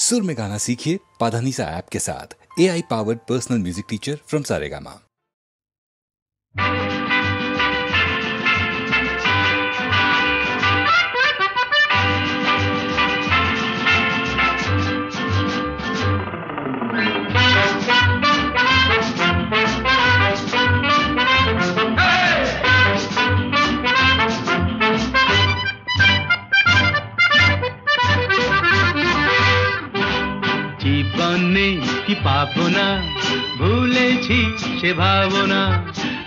सुर में गाना सीखिए पाधानीसा ऐप के साथ। AI powered personal music teacher from Saregama. জীবনে কি পাবো না, ভুলেছি সে ভাবনা,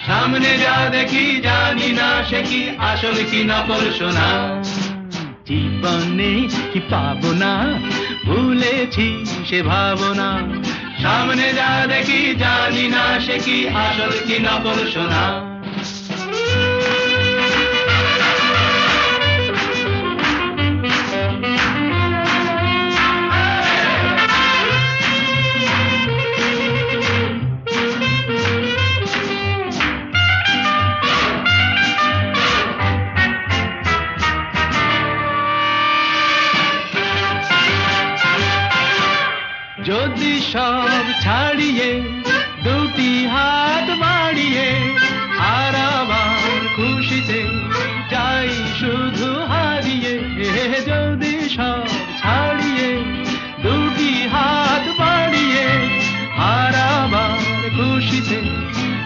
সামনে যা দেখি জানি না সে কি আসল কি নকল সোনা। জীবনে কি পাবো না, ভুলেছি সে ভাবনা, সামনে যা দেখি জানি না সে কি আসল কি নকল সোনা। যদি সব ছাড়িয়ে দুটি হাত বাড়িয়ে আর আবার খুশিতে যাই শুধু হারিয়ে, যদি সব ছাড়িয়ে দুটি হাত বাড়িয়ে আর আবার খুশিতে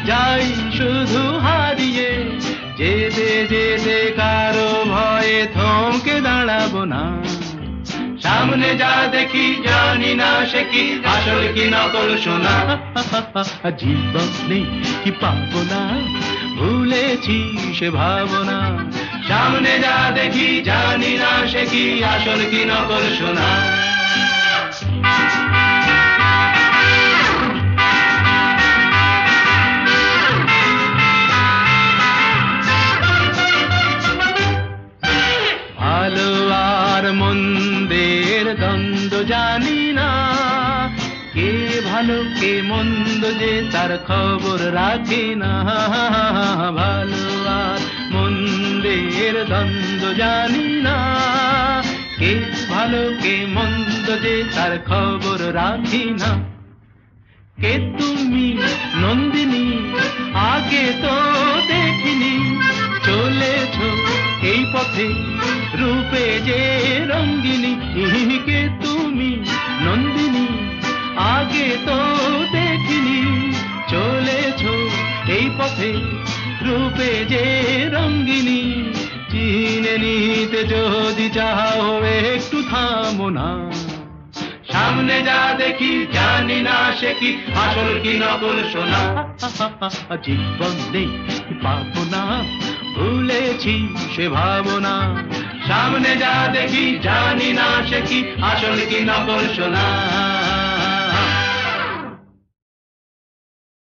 যাই শুধু হারিয়ে, যেতে যেতে কারো ভয়ে থমকে দাঁড়াবো না, সামনে যা দেখি জানি না সে কি আসল কি নকল সোনা। জীবনে কি পাবো না, ভুলেছি সে ভাবনা, সামনে যা দেখি জানি না সে কি আসল কি নকল সোনা। ভালো আর মন্দের দ্বন্দ্ব জানি না, কে ভালো কে মন্দ যে তার খবর রাখে না। ভালো আর মন্দের দ্বন্দ্ব জানি না, কে ভালো কে মন্দ যে তার খবর রাখি না। কে তুমি নন্দিনী আগে তো দেখিনি, চলেছো এই পথে রূপে যে রঙ্গিনী। কে তুমি নন্দিনী আগে তো দেখিনি, চলেছো এই পথে রূপে যে রঙ্গিনী। চিনে নিতে যদি চাও একটু থামো না, সামনে যা দেখি জানি না সে কি আসল কি নকল সোনা। জীবনে পাবো না, ভুলেছি সে ভাবনা, সামনে যা দেখি জানি না সে কি আসল কি নকল সোনা।